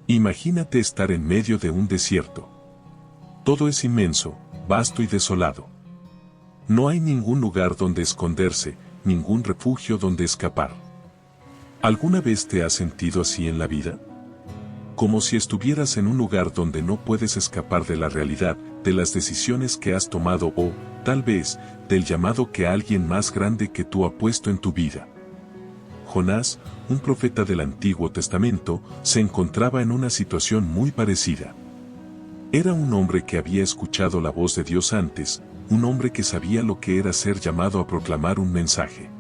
Imagínate estar en medio de un desierto. Todo es inmenso, vasto y desolado. No hay ningún lugar donde esconderse, ningún refugio donde escapar. ¿Alguna vez te has sentido así en la vida? Como si estuvieras en un lugar donde no puedes escapar de la realidad, de las decisiones que has tomado o, tal vez, del llamado que alguien más grande que tú ha puesto en tu vida. Jonás, un profeta del Antiguo Testamento, se encontraba en una situación muy parecida. Era un hombre que había escuchado la voz de Dios antes, un hombre que sabía lo que era ser llamado a proclamar un mensaje.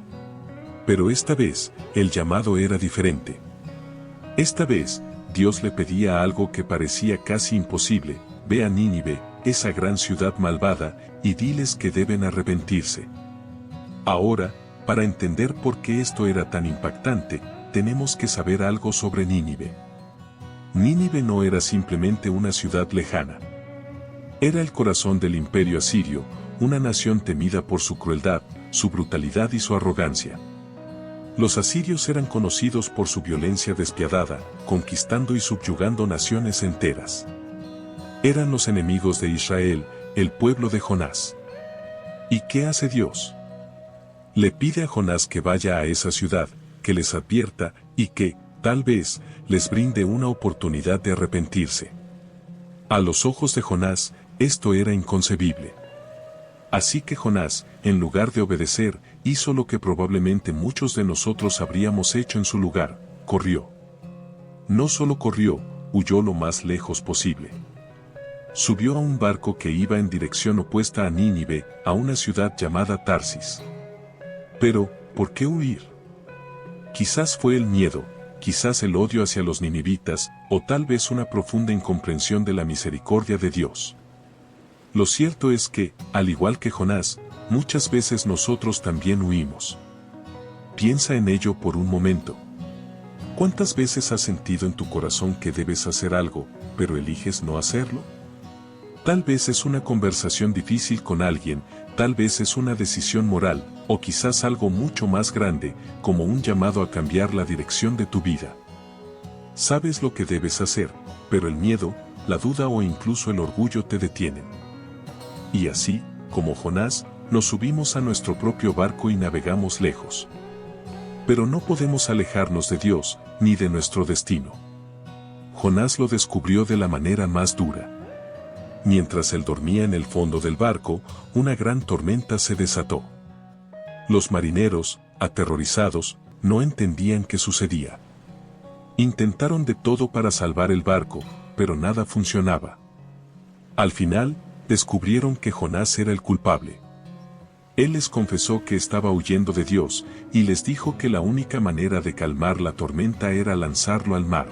Pero esta vez, el llamado era diferente. Esta vez, Dios le pedía algo que parecía casi imposible: ve a Nínive, esa gran ciudad malvada, y diles que deben arrepentirse. Ahora, para entender por qué esto era tan impactante, tenemos que saber algo sobre Nínive. Nínive no era simplemente una ciudad lejana. Era el corazón del imperio asirio, una nación temida por su crueldad, su brutalidad y su arrogancia. Los asirios eran conocidos por su violencia despiadada, conquistando y subyugando naciones enteras. Eran los enemigos de Israel, el pueblo de Jonás. ¿Y qué hace Dios? Le pide a Jonás que vaya a esa ciudad, que les advierta, y que, tal vez, les brinde una oportunidad de arrepentirse. A los ojos de Jonás, esto era inconcebible. Así que Jonás, en lugar de obedecer, hizo lo que probablemente muchos de nosotros habríamos hecho en su lugar: corrió. No solo corrió, huyó lo más lejos posible. Subió a un barco que iba en dirección opuesta a Nínive, a una ciudad llamada Tarsis. Pero, ¿por qué huir? Quizás fue el miedo, quizás el odio hacia los ninivitas, o tal vez una profunda incomprensión de la misericordia de Dios. Lo cierto es que, al igual que Jonás, muchas veces nosotros también huimos. Piensa en ello por un momento. ¿Cuántas veces has sentido en tu corazón que debes hacer algo, pero eliges no hacerlo? Tal vez es una conversación difícil con alguien, tal vez es una decisión moral, o quizás algo mucho más grande, como un llamado a cambiar la dirección de tu vida. Sabes lo que debes hacer, pero el miedo, la duda o incluso el orgullo te detienen. Y así, como Jonás, nos subimos a nuestro propio barco y navegamos lejos. Pero no podemos alejarnos de Dios, ni de nuestro destino. Jonás lo descubrió de la manera más dura. Mientras él dormía en el fondo del barco, una gran tormenta se desató. Los marineros, aterrorizados, no entendían qué sucedía. Intentaron de todo para salvar el barco, pero nada funcionaba. Al final, descubrieron que Jonás era el culpable. Él les confesó que estaba huyendo de Dios, y les dijo que la única manera de calmar la tormenta era lanzarlo al mar.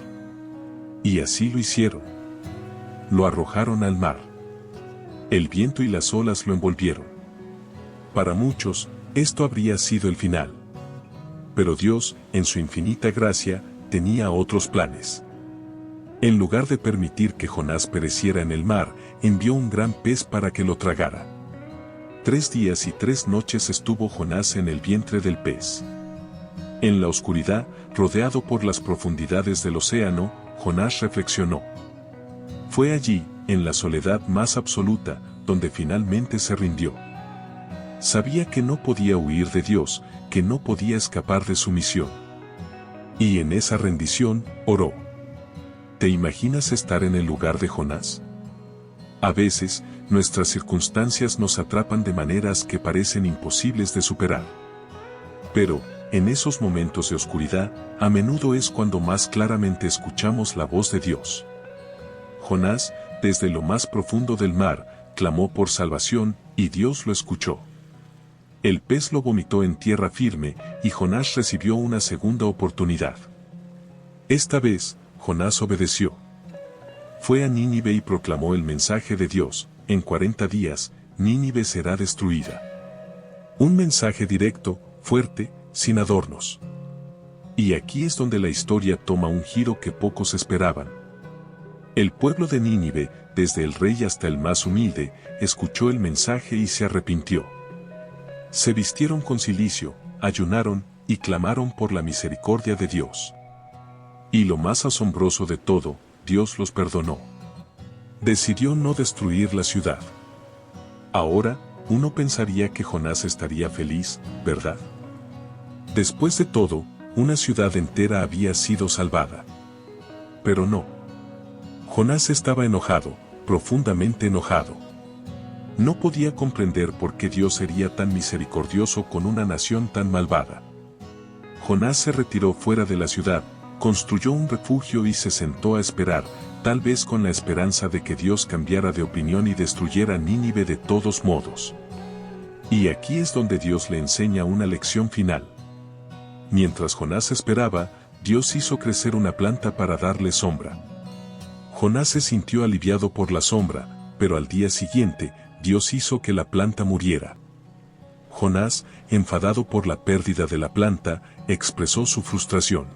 Y así lo hicieron. Lo arrojaron al mar. El viento y las olas lo envolvieron. Para muchos, esto habría sido el final. Pero Dios, en su infinita gracia, tenía otros planes. En lugar de permitir que Jonás pereciera en el mar, envió un gran pez para que lo tragara. 3 días y 3 noches estuvo Jonás en el vientre del pez. En la oscuridad, rodeado por las profundidades del océano, Jonás reflexionó. Fue allí, en la soledad más absoluta, donde finalmente se rindió. Sabía que no podía huir de Dios, que no podía escapar de su misión. Y en esa rendición, oró. ¿Te imaginas estar en el lugar de Jonás? A veces, nuestras circunstancias nos atrapan de maneras que parecen imposibles de superar. Pero, en esos momentos de oscuridad, a menudo es cuando más claramente escuchamos la voz de Dios. Jonás, desde lo más profundo del mar, clamó por salvación, y Dios lo escuchó. El pez lo vomitó en tierra firme, y Jonás recibió una segunda oportunidad. Esta vez, Jonás obedeció. Fue a Nínive y proclamó el mensaje de Dios: en 40 días, Nínive será destruida. Un mensaje directo, fuerte, sin adornos. Y aquí es donde la historia toma un giro que pocos esperaban. El pueblo de Nínive, desde el rey hasta el más humilde, escuchó el mensaje y se arrepintió. Se vistieron con cilicio, ayunaron, y clamaron por la misericordia de Dios. Y lo más asombroso de todo, Dios los perdonó. Decidió no destruir la ciudad. Ahora, uno pensaría que Jonás estaría feliz, ¿verdad? Después de todo, una ciudad entera había sido salvada. Pero no. Jonás estaba enojado, profundamente enojado. No podía comprender por qué Dios sería tan misericordioso con una nación tan malvada. Jonás se retiró fuera de la ciudad, construyó un refugio y se sentó a esperar, tal vez con la esperanza de que Dios cambiara de opinión y destruyera Nínive de todos modos. Y aquí es donde Dios le enseña una lección final. Mientras Jonás esperaba, Dios hizo crecer una planta para darle sombra. Jonás se sintió aliviado por la sombra, pero al día siguiente, Dios hizo que la planta muriera. Jonás, enfadado por la pérdida de la planta, expresó su frustración.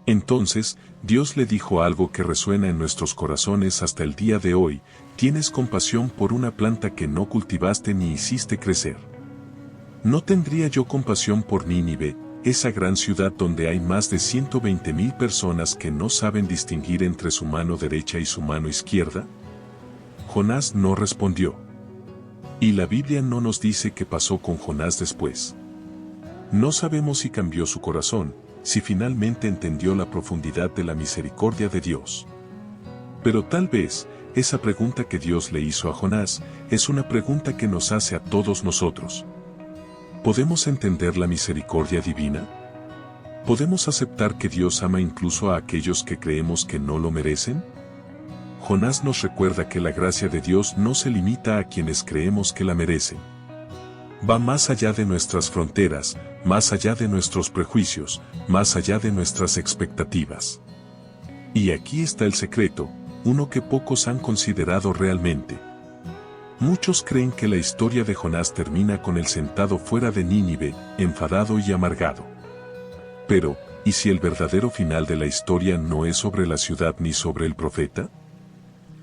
Entonces, Dios le dijo algo que resuena en nuestros corazones hasta el día de hoy: tienes compasión por una planta que no cultivaste ni hiciste crecer. ¿No tendría yo compasión por Nínive, esa gran ciudad donde hay más de 120,000 personas que no saben distinguir entre su mano derecha y su mano izquierda? Jonás no respondió. Y la Biblia no nos dice qué pasó con Jonás después. No sabemos si cambió su corazón, si finalmente entendió la profundidad de la misericordia de Dios. Pero tal vez, esa pregunta que Dios le hizo a Jonás, es una pregunta que nos hace a todos nosotros. ¿Podemos entender la misericordia divina? ¿Podemos aceptar que Dios ama incluso a aquellos que creemos que no lo merecen? Jonás nos recuerda que la gracia de Dios no se limita a quienes creemos que la merecen. Va más allá de nuestras fronteras, más allá de nuestros prejuicios, más allá de nuestras expectativas. Y aquí está el secreto, uno que pocos han considerado realmente. Muchos creen que la historia de Jonás termina con él sentado fuera de Nínive, enfadado y amargado. Pero, ¿y si el verdadero final de la historia no es sobre la ciudad ni sobre el profeta?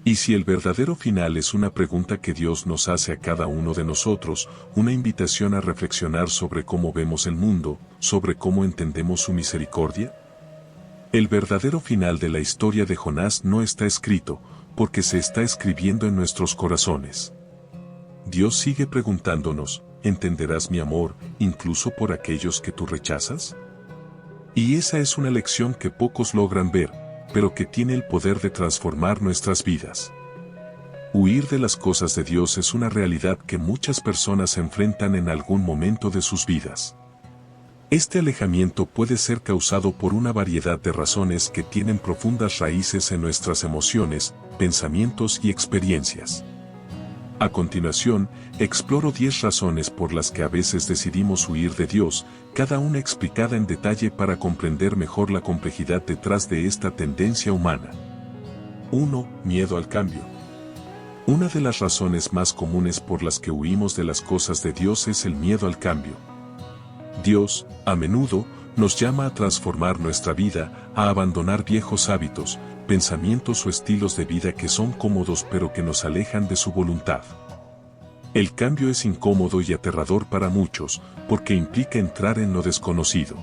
¿Y si el verdadero final es una pregunta que Dios nos hace a cada uno de nosotros, una invitación a reflexionar sobre cómo vemos el mundo, sobre cómo entendemos su misericordia? El verdadero final de la historia de Jonás no está escrito, porque se está escribiendo en nuestros corazones. Dios sigue preguntándonos, ¿entenderás mi amor, incluso por aquellos que tú rechazas? Y esa es una lección que pocos logran ver, pero que tiene el poder de transformar nuestras vidas. Huir de las cosas de Dios es una realidad que muchas personas enfrentan en algún momento de sus vidas. Este alejamiento puede ser causado por una variedad de razones que tienen profundas raíces en nuestras emociones, pensamientos y experiencias. A continuación, exploro 10 razones por las que a veces decidimos huir de Dios, cada una explicada en detalle para comprender mejor la complejidad detrás de esta tendencia humana. 1. Miedo al cambio. Una de las razones más comunes por las que huimos de las cosas de Dios es el miedo al cambio. Dios, a menudo, nos llama a transformar nuestra vida, a abandonar viejos hábitos, pensamientos o estilos de vida que son cómodos pero que nos alejan de su voluntad. El cambio es incómodo y aterrador para muchos, porque implica entrar en lo desconocido.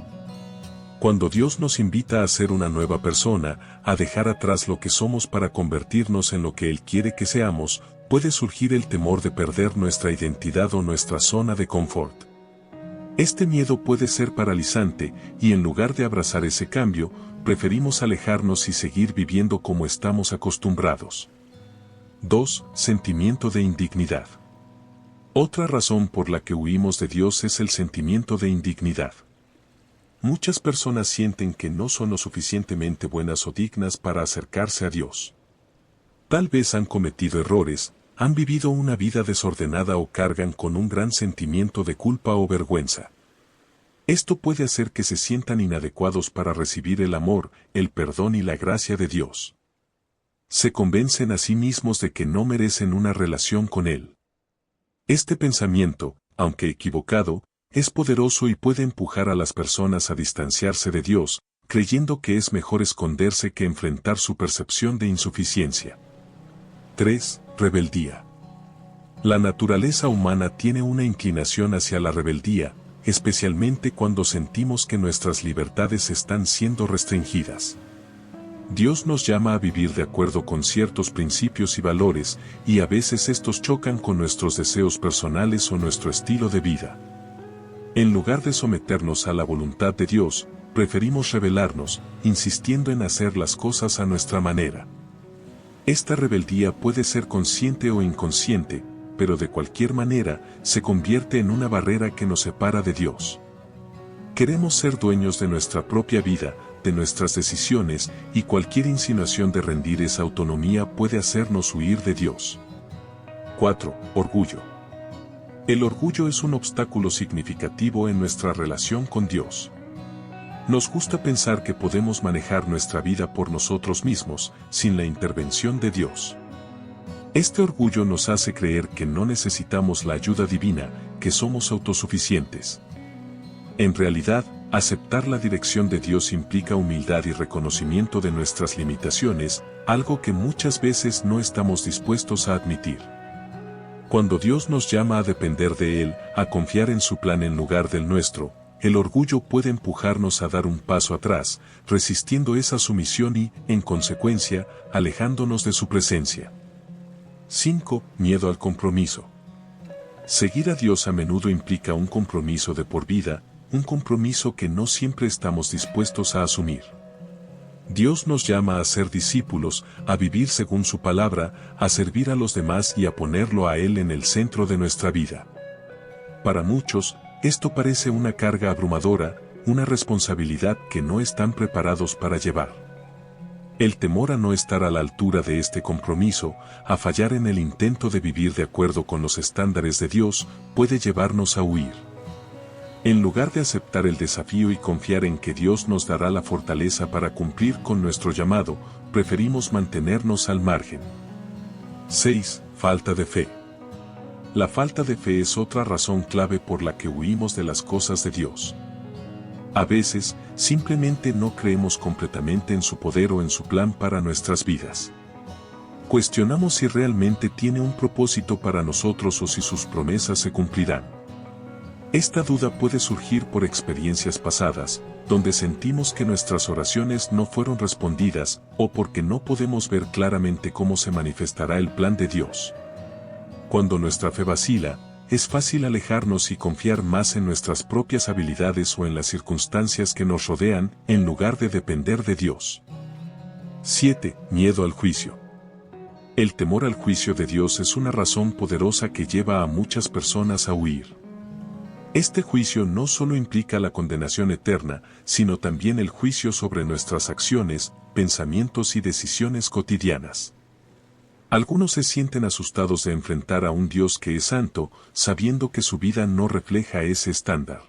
Cuando Dios nos invita a ser una nueva persona, a dejar atrás lo que somos para convertirnos en lo que Él quiere que seamos, puede surgir el temor de perder nuestra identidad o nuestra zona de confort. Este miedo puede ser paralizante, y en lugar de abrazar ese cambio, preferimos alejarnos y seguir viviendo como estamos acostumbrados. 2. Sentimiento de indignidad. Otra razón por la que huimos de Dios es el sentimiento de indignidad. Muchas personas sienten que no son lo suficientemente buenas o dignas para acercarse a Dios. Tal vez han cometido errores, han vivido una vida desordenada o cargan con un gran sentimiento de culpa o vergüenza. Esto puede hacer que se sientan inadecuados para recibir el amor, el perdón y la gracia de Dios. Se convencen a sí mismos de que no merecen una relación con Él. Este pensamiento, aunque equivocado, es poderoso y puede empujar a las personas a distanciarse de Dios, creyendo que es mejor esconderse que enfrentar su percepción de insuficiencia. 3. Rebeldía. La naturaleza humana tiene una inclinación hacia la rebeldía, especialmente cuando sentimos que nuestras libertades están siendo restringidas. Dios nos llama a vivir de acuerdo con ciertos principios y valores, y a veces estos chocan con nuestros deseos personales o nuestro estilo de vida. En lugar de someternos a la voluntad de Dios, preferimos rebelarnos, insistiendo en hacer las cosas a nuestra manera. Esta rebeldía puede ser consciente o inconsciente, pero de cualquier manera, se convierte en una barrera que nos separa de Dios. Queremos ser dueños de nuestra propia vida, de nuestras decisiones, y cualquier insinuación de rendir esa autonomía puede hacernos huir de Dios. 4. Orgullo. El orgullo es un obstáculo significativo en nuestra relación con Dios. Nos gusta pensar que podemos manejar nuestra vida por nosotros mismos, sin la intervención de Dios. Este orgullo nos hace creer que no necesitamos la ayuda divina, que somos autosuficientes. En realidad, aceptar la dirección de Dios implica humildad y reconocimiento de nuestras limitaciones, algo que muchas veces no estamos dispuestos a admitir. Cuando Dios nos llama a depender de Él, a confiar en su plan en lugar del nuestro, el orgullo puede empujarnos a dar un paso atrás, resistiendo esa sumisión y, en consecuencia, alejándonos de su presencia. 5. Miedo al compromiso. Seguir a Dios a menudo implica un compromiso de por vida, un compromiso que no siempre estamos dispuestos a asumir. Dios nos llama a ser discípulos, a vivir según su palabra, a servir a los demás y a ponerlo a Él en el centro de nuestra vida. Para muchos, esto parece una carga abrumadora, una responsabilidad que no están preparados para llevar. El temor a no estar a la altura de este compromiso, a fallar en el intento de vivir de acuerdo con los estándares de Dios, puede llevarnos a huir. En lugar de aceptar el desafío y confiar en que Dios nos dará la fortaleza para cumplir con nuestro llamado, preferimos mantenernos al margen. 6. Falta de fe. La falta de fe es otra razón clave por la que huimos de las cosas de Dios. A veces, simplemente no creemos completamente en su poder o en su plan para nuestras vidas. Cuestionamos si realmente tiene un propósito para nosotros o si sus promesas se cumplirán. Esta duda puede surgir por experiencias pasadas, donde sentimos que nuestras oraciones no fueron respondidas, o porque no podemos ver claramente cómo se manifestará el plan de Dios. Cuando nuestra fe vacila, es fácil alejarnos y confiar más en nuestras propias habilidades o en las circunstancias que nos rodean, en lugar de depender de Dios. 7. Miedo al juicio. El temor al juicio de Dios es una razón poderosa que lleva a muchas personas a huir. Este juicio no solo implica la condenación eterna, sino también el juicio sobre nuestras acciones, pensamientos y decisiones cotidianas. Algunos se sienten asustados de enfrentar a un Dios que es santo, sabiendo que su vida no refleja ese estándar.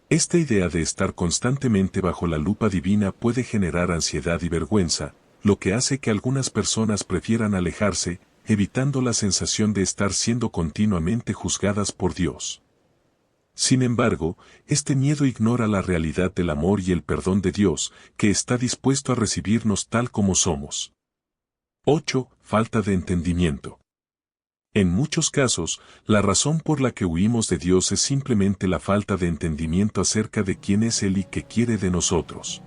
Esta idea de estar constantemente bajo la lupa divina puede generar ansiedad y vergüenza, lo que hace que algunas personas prefieran alejarse, evitando la sensación de estar siendo continuamente juzgadas por Dios. Sin embargo, este miedo ignora la realidad del amor y el perdón de Dios, que está dispuesto a recibirnos tal como somos. 8. Falta de entendimiento. En muchos casos, la razón por la que huimos de Dios es simplemente la falta de entendimiento acerca de quién es Él y qué quiere de nosotros.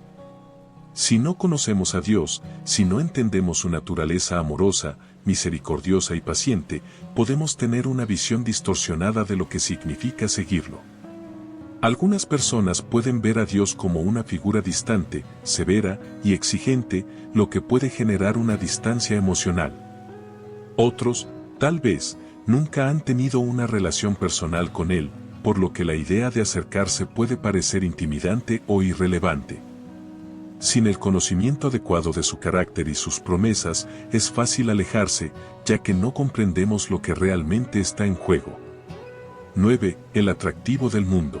Si no conocemos a Dios, si no entendemos su naturaleza amorosa, misericordiosa y paciente, podemos tener una visión distorsionada de lo que significa seguirlo. Algunas personas pueden ver a Dios como una figura distante, severa y exigente, lo que puede generar una distancia emocional. Otros, tal vez, nunca han tenido una relación personal con Él, por lo que la idea de acercarse puede parecer intimidante o irrelevante. Sin el conocimiento adecuado de su carácter y sus promesas, es fácil alejarse, ya que no comprendemos lo que realmente está en juego. 9. El atractivo del mundo.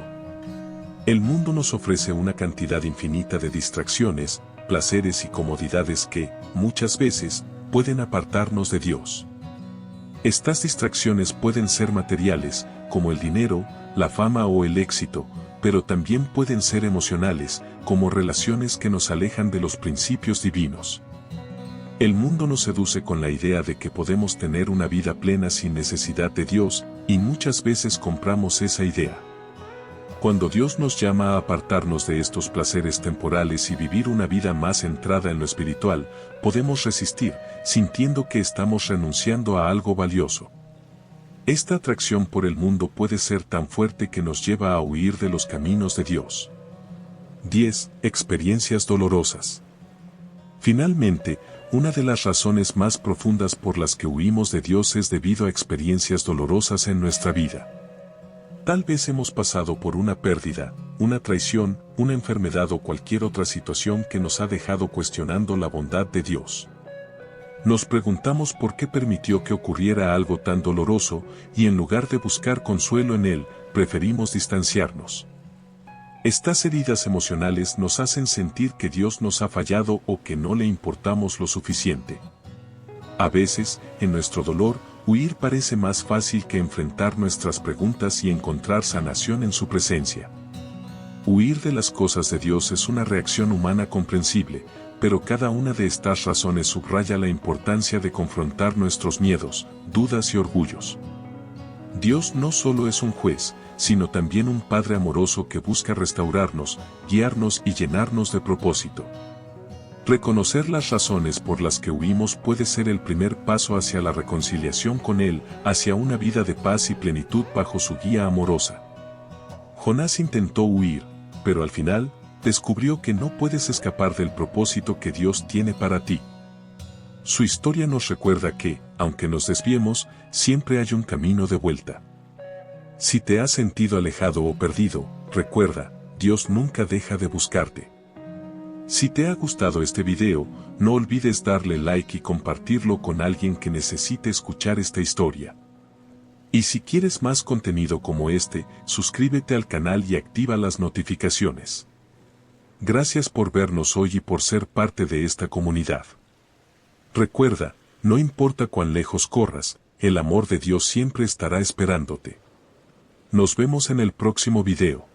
El mundo nos ofrece una cantidad infinita de distracciones, placeres y comodidades que, muchas veces, pueden apartarnos de Dios. Estas distracciones pueden ser materiales, como el dinero, la fama o el éxito, pero también pueden ser emocionales, como relaciones que nos alejan de los principios divinos. El mundo nos seduce con la idea de que podemos tener una vida plena sin necesidad de Dios, y muchas veces compramos esa idea. Cuando Dios nos llama a apartarnos de estos placeres temporales y vivir una vida más centrada en lo espiritual, podemos resistir, sintiendo que estamos renunciando a algo valioso. Esta atracción por el mundo puede ser tan fuerte que nos lleva a huir de los caminos de Dios. 10. Experiencias dolorosas. Finalmente, una de las razones más profundas por las que huimos de Dios es debido a experiencias dolorosas en nuestra vida. Tal vez hemos pasado por una pérdida, una traición, una enfermedad o cualquier otra situación que nos ha dejado cuestionando la bondad de Dios. Nos preguntamos por qué permitió que ocurriera algo tan doloroso, y en lugar de buscar consuelo en Él, preferimos distanciarnos. Estas heridas emocionales nos hacen sentir que Dios nos ha fallado o que no le importamos lo suficiente. A veces, en nuestro dolor, huir parece más fácil que enfrentar nuestras preguntas y encontrar sanación en su presencia. Huir de las cosas de Dios es una reacción humana comprensible, pero cada una de estas razones subraya la importancia de confrontar nuestros miedos, dudas y orgullos. Dios no solo es un juez, sino también un Padre amoroso que busca restaurarnos, guiarnos y llenarnos de propósito. Reconocer las razones por las que huimos puede ser el primer paso hacia la reconciliación con Él, hacia una vida de paz y plenitud bajo su guía amorosa. Jonás intentó huir, pero al final, descubrió que no puedes escapar del propósito que Dios tiene para ti. Su historia nos recuerda que, aunque nos desviemos, siempre hay un camino de vuelta. Si te has sentido alejado o perdido, recuerda, Dios nunca deja de buscarte. Si te ha gustado este video, no olvides darle like y compartirlo con alguien que necesite escuchar esta historia. Y si quieres más contenido como este, suscríbete al canal y activa las notificaciones. Gracias por vernos hoy y por ser parte de esta comunidad. Recuerda, no importa cuán lejos corras, el amor de Dios siempre estará esperándote. Nos vemos en el próximo video.